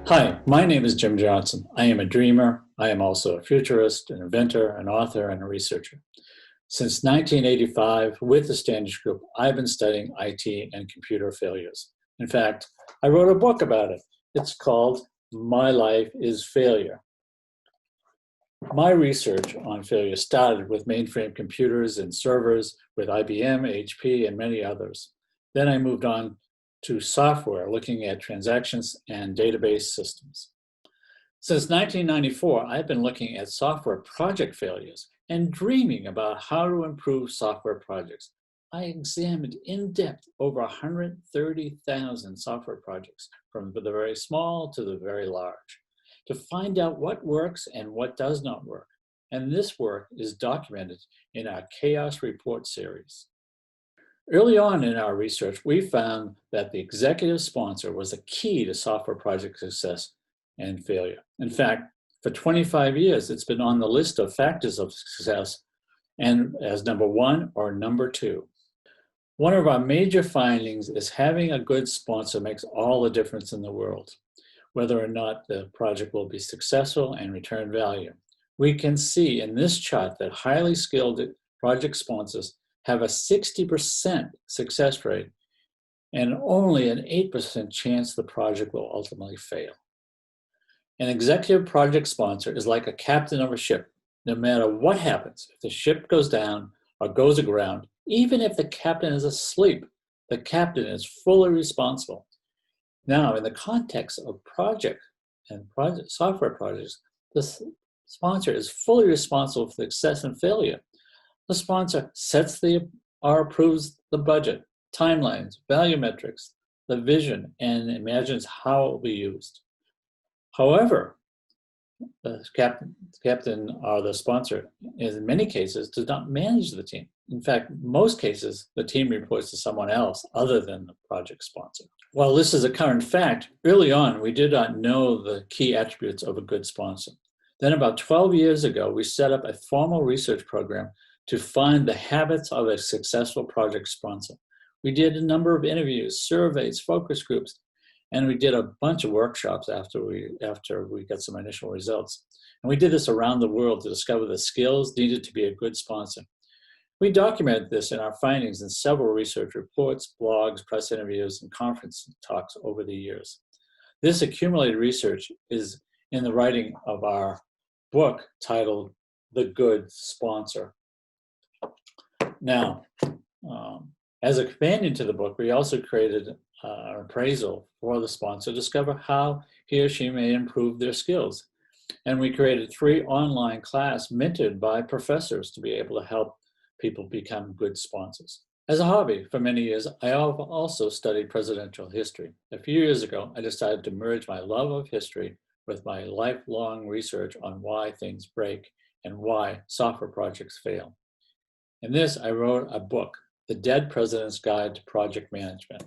Hi, my name is Jim Johnson. I am a dreamer. I am also a futurist, an inventor, an author, and a researcher. Since 1985, with the Standish Group, I've been studying IT and computer failures. In fact, I wrote a book about it. It's called My Life is Failure. My research on failure started with mainframe computers and servers with IBM, HP, and many others. Then I moved on to software, looking at transactions and database systems. Since 1994, I've been looking at software project failures and dreaming about how to improve software projects. I examined in depth over 130,000 software projects, from the very small to the very large, to find out what works and what does not work. And this work is documented in our Chaos Report series. Early on in our research, we found that the executive sponsor was a key to software project success and failure. In fact, for 25 years, it's been on the list of factors of success and as number 1 or number 2. One of our major findings is having a good sponsor makes all the difference in the world, whether or not the project will be successful and return value. We can see in this chart that highly skilled project sponsors have a 60% success rate and only an 8% chance the project will ultimately fail. An executive project sponsor is like a captain of a ship. No matter what happens, if the ship goes down or goes aground, even if the captain is asleep, the captain is fully responsible. Now, in the context of project and software projects, the sponsor is fully responsible for the success and failure. The sponsor sets or approves the budget, timelines, value metrics, the vision, and imagines how it will be used. However, the captain or the sponsor, in many cases, does not manage the team. In fact, most cases, the team reports to someone else other than the project sponsor. While this is a current fact, early on, we did not know the key attributes of a good sponsor. Then about 12 years ago, we set up a formal research program to find the habits of a successful project sponsor. We did a number of interviews, surveys, focus groups, and we did a bunch of workshops after we got some initial results. And we did this around the world to discover the skills needed to be a good sponsor. We documented this in our findings in several research reports, blogs, press interviews, and conference talks over the years. This accumulated research is in the writing of our book titled The Good Sponsor. Now, as a companion to the book, we also created an appraisal for the sponsor to discover how he or she may improve their skills. And we created 3 online classes mentored by professors to be able to help people become good sponsors. As a hobby, for many years, I have also studied presidential history. A few years ago, I decided to merge my love of history with my lifelong research on why things break and why software projects fail. In this, I wrote a book, The Dead President's Guide to Project Management.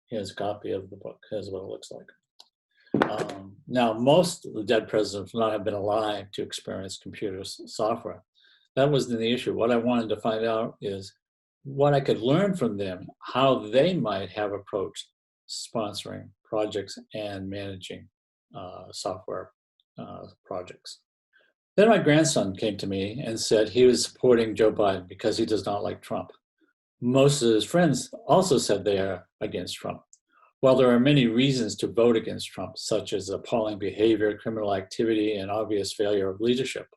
Here's a copy of the book. Here's what it looks like. Now, most of the dead presidents would not have been alive to experience computer software. That wasn't the issue. What I wanted to find out is what I could learn from them, how they might have approached sponsoring projects and managing software projects. Then my grandson came to me and said he was supporting Joe Biden because he does not like Trump. Most of his friends also said they are against Trump. While there are many reasons to vote against Trump, such as appalling behavior, criminal activity, and obvious failure of leadership.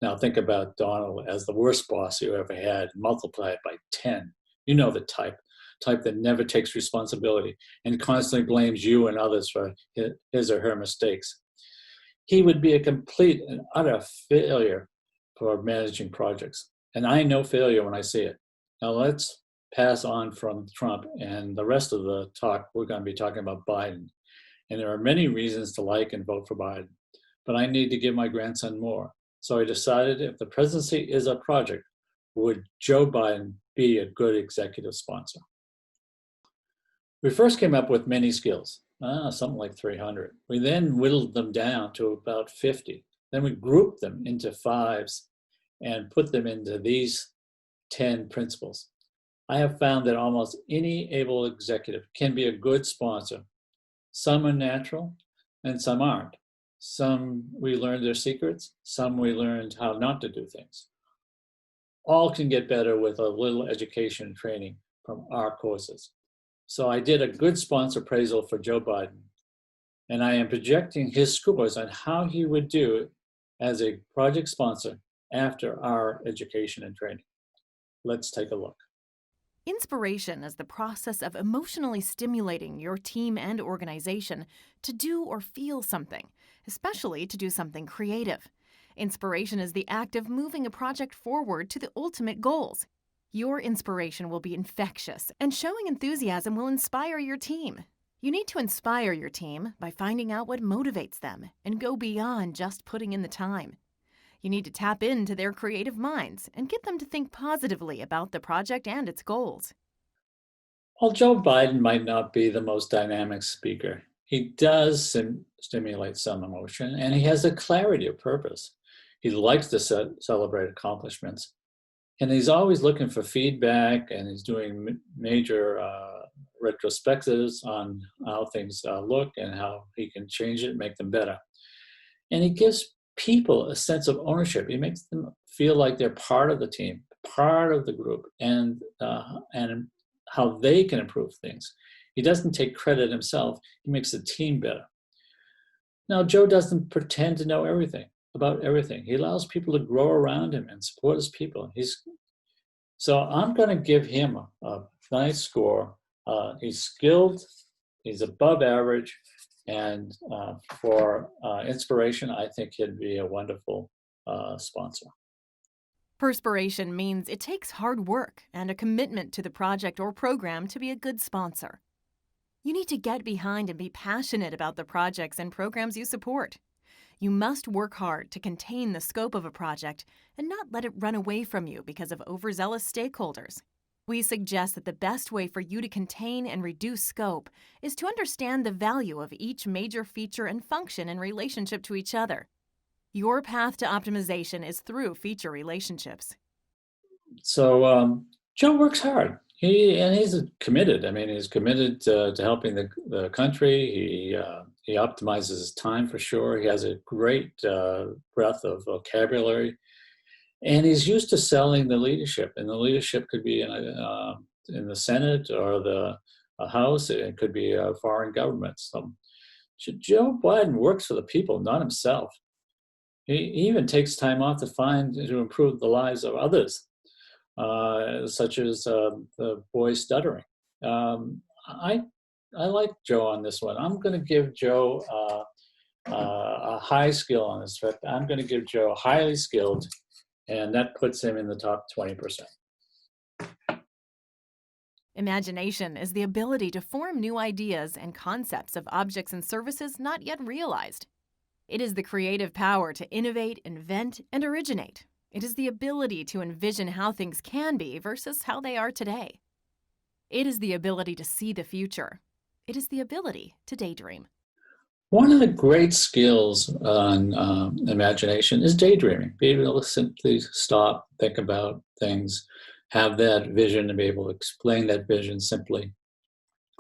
Now think about Donald as the worst boss you ever had, multiply it by 10. You know the type that never takes responsibility and constantly blames you and others for his or her mistakes. He would be a complete and utter failure for managing projects. And I know failure when I see it. Now let's pass on from Trump, and the rest of the talk, we're going to be talking about Biden. And there are many reasons to like and vote for Biden, but I need to give my grandson more. So I decided if the presidency is a project, would Joe Biden be a good executive sponsor? We first came up with many skills. Something like 300. We then whittled them down to about 50. Then we grouped them into 5s and put them into these 10 principles. I have found that almost any able executive can be a good sponsor Some are natural and some aren't. Some we learned their secrets, some we learned how not to do things. All can get better with a little education and training from our courses. So I did a good sponsor appraisal for Joe Biden, and I am projecting his scores on how he would do as a project sponsor after our education and training. Let's take a look. Inspiration is the process of emotionally stimulating your team and organization to do or feel something, especially to do something creative. Inspiration is the act of moving a project forward to the ultimate goals. Your inspiration will be infectious, and showing enthusiasm will inspire your team. You need to inspire your team by finding out what motivates them and go beyond just putting in the time. You need to tap into their creative minds and get them to think positively about the project and its goals. While Joe Biden might not be the most dynamic speaker, he does stimulate some emotion and he has a clarity of purpose. He likes to celebrate accomplishments and he's always looking for feedback and he's doing major retrospectives on how things look and how he can change it, make them better. And he gives people a sense of ownership. He makes them feel like they're part of the team, part of the group, and how they can improve things. He doesn't take credit himself. He makes the team better. Now, Joe doesn't pretend to know everything about everything. He allows people to grow around him and support his people. So I'm going to give him a nice score. He's skilled. He's above average. And for inspiration, I think he'd be a wonderful sponsor. Perspiration means it takes hard work and a commitment to the project or program to be a good sponsor. You need to get behind and be passionate about the projects and programs you support. You must work hard to contain the scope of a project and not let it run away from you because of overzealous stakeholders. We suggest that the best way for you to contain and reduce scope is to understand the value of each major feature and function in relationship to each other. Your path to optimization is through feature relationships. So Joe works hard. He's committed. I mean, he's committed to helping the country. He optimizes his time for sure. He has a great breadth of vocabulary, and he's used to selling the leadership. And the leadership could be in the Senate or the House. It could be foreign governments. Joe Biden works for the people, not himself. He even takes time off to improve the lives of others, such as the boy stuttering. I I like Joe on this one. I'm going to give Joe a high skill on this trip. I'm going to give Joe highly skilled, and that puts him in the top 20%. Imagination is the ability to form new ideas and concepts of objects and services not yet realized. It is the creative power to innovate, invent, and originate. It is the ability to envision how things can be versus how they are today. It is the ability to see the future. It is the ability to daydream. One of the great skills on imagination is daydreaming. Being able to simply stop, think about things, have that vision, and be able to explain that vision simply,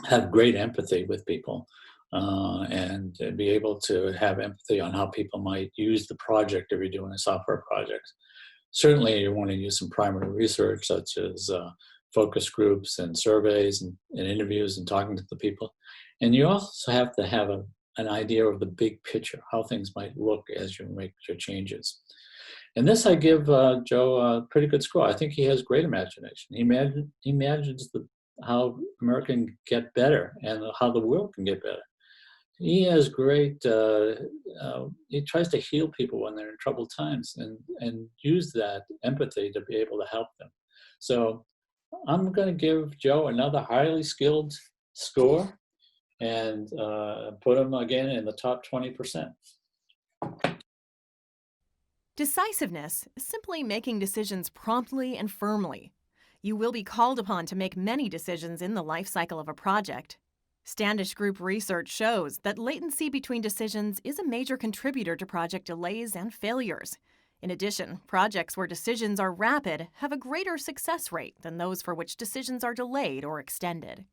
have great empathy with people, and be able to have empathy on how people might use the project if you're doing a software project. Certainly, you want to use some primary research, such as focus groups and surveys and interviews and talking to the people. And you also have to have an idea of the big picture, how things might look as you make your changes. And this I give Joe a pretty good score. I think he has great imagination. He imagines how America can get better and how the world can get better. He has great, he tries to heal people when they're in troubled times and use that empathy to be able to help them. So I'm going to give Joe another highly skilled score and put him again in the top 20%. Decisiveness is simply making decisions promptly and firmly. You will be called upon to make many decisions in the life cycle of a project. Standish Group research shows that latency between decisions is a major contributor to project delays and failures. In addition, projects where decisions are rapid have a greater success rate than those for which decisions are delayed or extended.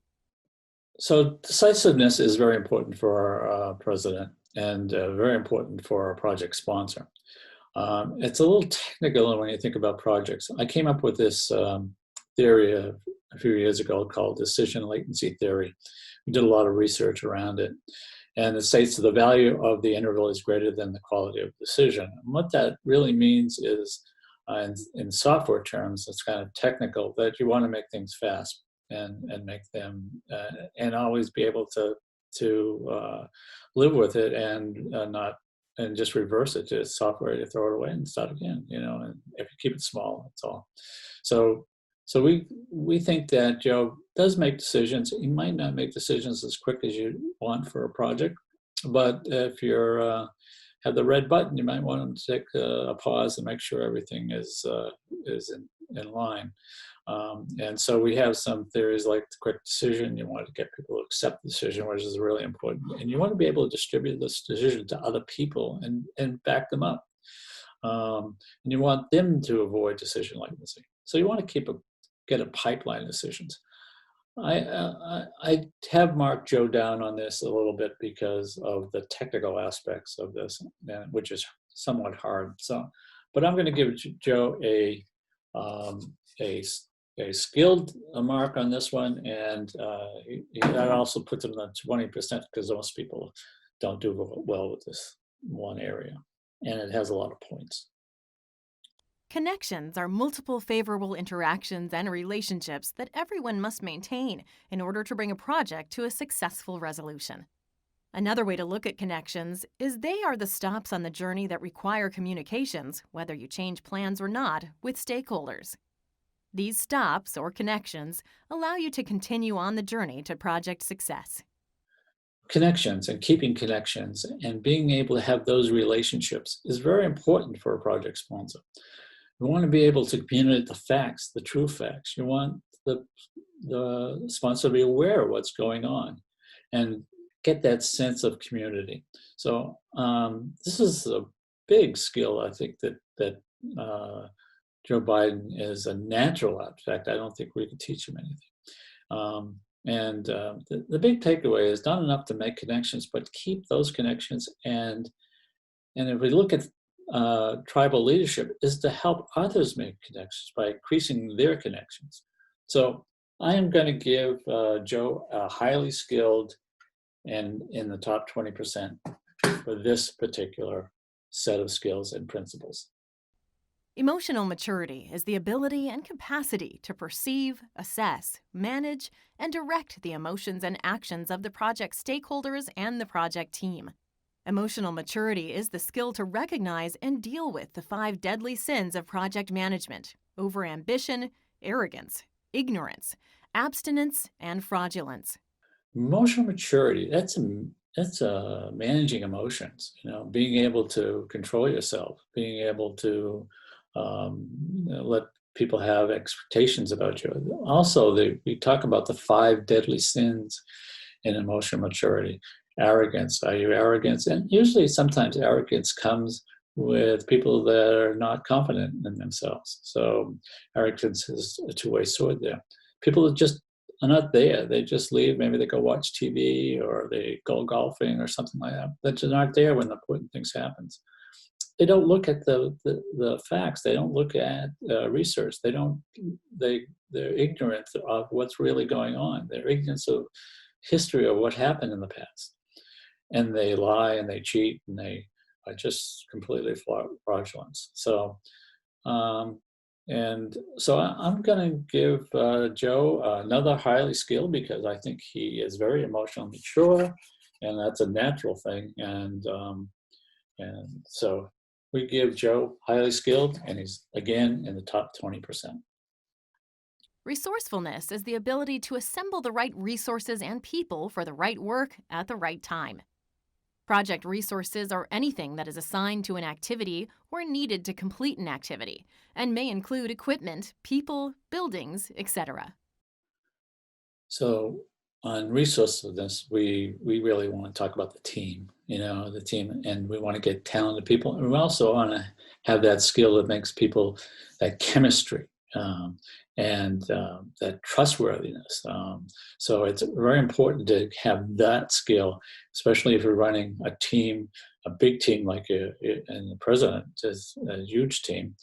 So decisiveness is very important for our president and very important for our project sponsor. It's a little technical when you think about projects. I came up with this theory a few years ago called decision latency theory. We did a lot of research around it. And it states that the value of the interval is greater than the quality of decision. And what that really means is, in software terms, it's kind of technical, that you want to make things fast and make them and always be able to live with it and not and just reverse it to software. You throw it away and start again. And if you keep it small, that's all. So we think that Joe does make decisions. He might not make decisions as quick as you want for a project, but if you're have the red button, you might want him to take a pause and make sure everything is in line. And so we have some theories like the quick decision. You want to get people to accept the decision, which is really important. And you want to be able to distribute this decision to other people and back them up. And you want them to avoid decision latency. So you want to get a pipeline of decisions. I have marked Joe down on this a little bit because of the technical aspects of this, which is somewhat hard. But I'm going to give Joe a skilled mark on this one, and that also puts him on 20% because most people don't do well with this one area, and it has a lot of points. Connections are multiple favorable interactions and relationships that everyone must maintain in order to bring a project to a successful resolution. Another way to look at connections is they are the stops on the journey that require communications, whether you change plans or not, with stakeholders. These stops, or connections, allow you to continue on the journey to project success. Connections and keeping connections and being able to have those relationships is very important for a project sponsor. You want to be able to communicate the facts, the true facts. You want the sponsor to be aware of what's going on and get that sense of community. So this is a big skill, I think, that Joe Biden is a natural at. In fact, I don't think we can teach him anything. The big takeaway is not enough to make connections, but keep those connections. And if we look at tribal leadership, is to help others make connections by increasing their connections. So I am going to give Joe a highly skilled and in the top 20% for this particular set of skills and principles. Emotional maturity is the ability and capacity to perceive, assess, manage, and direct the emotions and actions of the project stakeholders and the project team. Emotional maturity is the skill to recognize and deal with the 5 deadly sins of project management: overambition, arrogance, ignorance, abstinence, and fraudulence. Emotional maturity, that's managing emotions, being able to control yourself, being able to let people have expectations about you. Also, we talk about the 5 deadly sins in emotional maturity. Arrogance. Are you arrogant? And usually, sometimes arrogance comes with people that are not confident in themselves. So arrogance is a two-way sword there. People that just are not there. They just leave. Maybe they go watch TV or they go golfing or something like that. They're just not there when the important things happen. They don't look at the facts. They don't look at research. They're ignorant of what's really going on. They're ignorant of history of what happened in the past. And they lie and they cheat and they are just completely fraudulent. So, I'm going to give Joe another highly skilled because I think he is very emotionally mature, and that's a natural thing. And so we give Joe highly skilled, and he's again in the top 20%. Resourcefulness is the ability to assemble the right resources and people for the right work at the right time. Project resources are anything that is assigned to an activity or needed to complete an activity, and may include equipment, people, buildings, etc. So on resourcefulness, we really want to talk about the team, and we want to get talented people. And we also want to have that skill that makes people, that chemistry. and that trustworthiness. So it's very important to have that skill, especially if you're running a team, a big team like and the president is a huge team.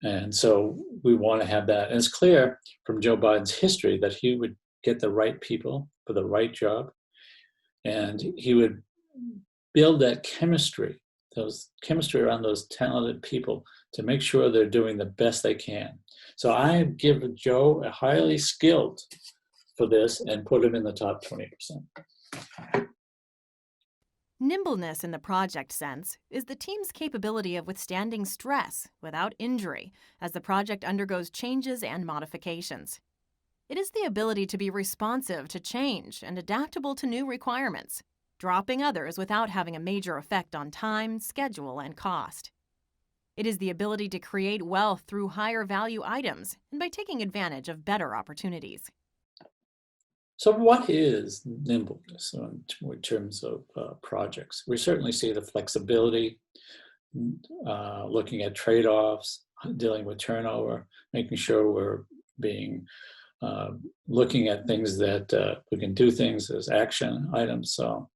And so we want to have that. And it's clear from Joe Biden's history that he would get the right people for the right job, and he would build that chemistry around those talented people to make sure they're doing the best they can. So I give Joe a highly skilled for this and put him in the top 20%. Nimbleness in the project sense is the team's capability of withstanding stress without injury as the project undergoes changes and modifications. It is the ability to be responsive to change and adaptable to new requirements, dropping others without having a major effect on time, schedule, and cost. It is the ability to create wealth through higher value items and by taking advantage of better opportunities. So what is nimbleness in terms of projects? We certainly see the flexibility, looking at trade-offs, dealing with turnover, making sure we're looking at things that we can do things as action items. So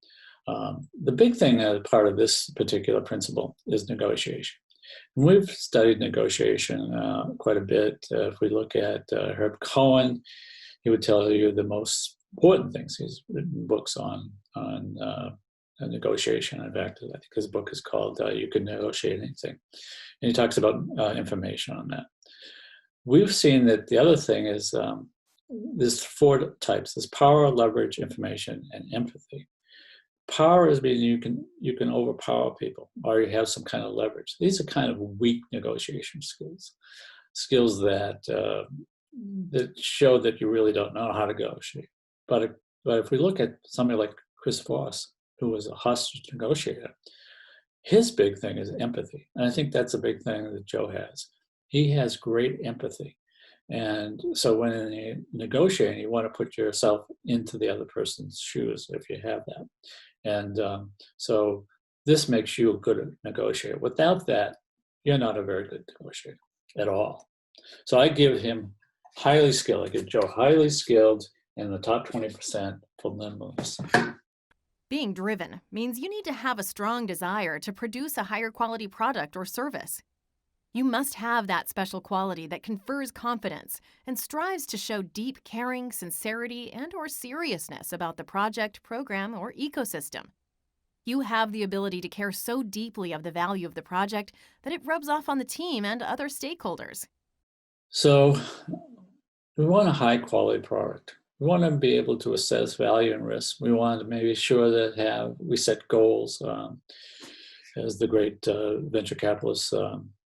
the big thing as part of this particular principle is negotiation. And we've studied negotiation quite a bit. If we look at Herb Cohen, he would tell you the most important things. He's written books on negotiation. In fact, I think his book is called You Can Negotiate Anything. And he talks about information on that. We've seen that the other thing is there's 4 types. There's power, leverage, information, and empathy. Power is being you can overpower people, or you have some kind of leverage. These are kind of weak negotiation skills that show that you really don't know how to negotiate. But if we look at somebody like Chris Voss, who was a hostage negotiator, his big thing is empathy. And I think that's a big thing that Joe has. He has great empathy. And so when you negotiate, you want to put yourself into the other person's shoes if you have that. And so this makes you a good negotiator. Without that, you're not a very good negotiator at all. So I give him highly skilled. I give Joe highly skilled in the top 20% for nimbleness. Being driven means you need to have a strong desire to produce a higher quality product or service. You must have that special quality that confers confidence and strives to show deep caring, sincerity, and/or seriousness about the project, program, or ecosystem. You have the ability to care so deeply of the value of the project that it rubs off on the team and other stakeholders. So we want a high quality product. We want to be able to assess value and risk. We want to make sure that we set goals. As the great venture capitalist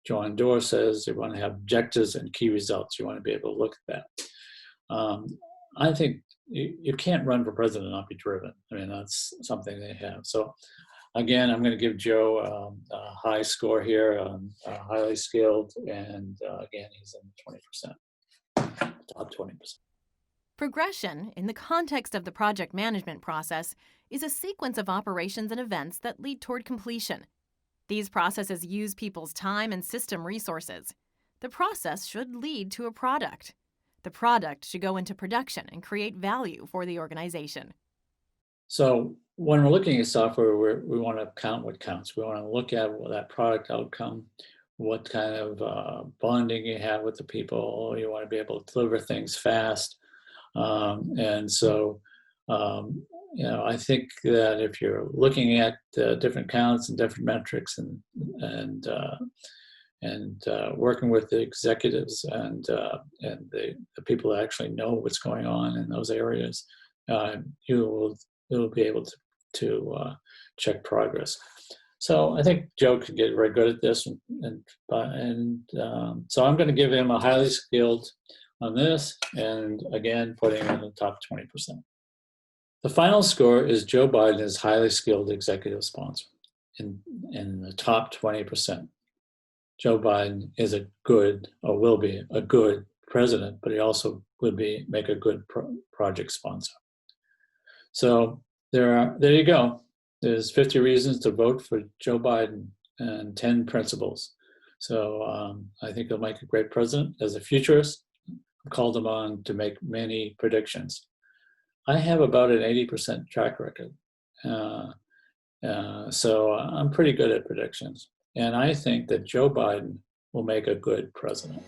John Doerr says, you want to have objectives and key results. You want to be able to look at that. I think you can't run for president and not be driven. I mean, that's something they have. So again, I'm going to give Joe a high score here, highly skilled, and again, he's in 20%, top 20%. Progression, in the context of the project management process, is a sequence of operations and events that lead toward completion. These processes use people's time and system resources. The process should lead to a product. The product should go into production and create value for the organization. So when we're looking at software, we want to count what counts. We want to look at that product outcome, what kind of bonding you have with the people. You want to be able to deliver things fast. And so, I think that if you're looking at different counts and different metrics and working with the executives and the people that actually know what's going on in those areas, you'll be able to check progress. So I think Joe could get very good at this, so I'm going to give him a highly skilled on this, and again, putting him in the top 20%. The final score is Joe Biden is highly skilled executive sponsor in the top 20%. Joe Biden is will be a good president, but he also would make a good project sponsor. So there you go. There's 50 reasons to vote for Joe Biden and 10 principles So I think he'll make a great president. As a futurist, I'm called him on to make many predictions. I have about an 80% track record. So I'm pretty good at predictions. And I think that Joe Biden will make a good president.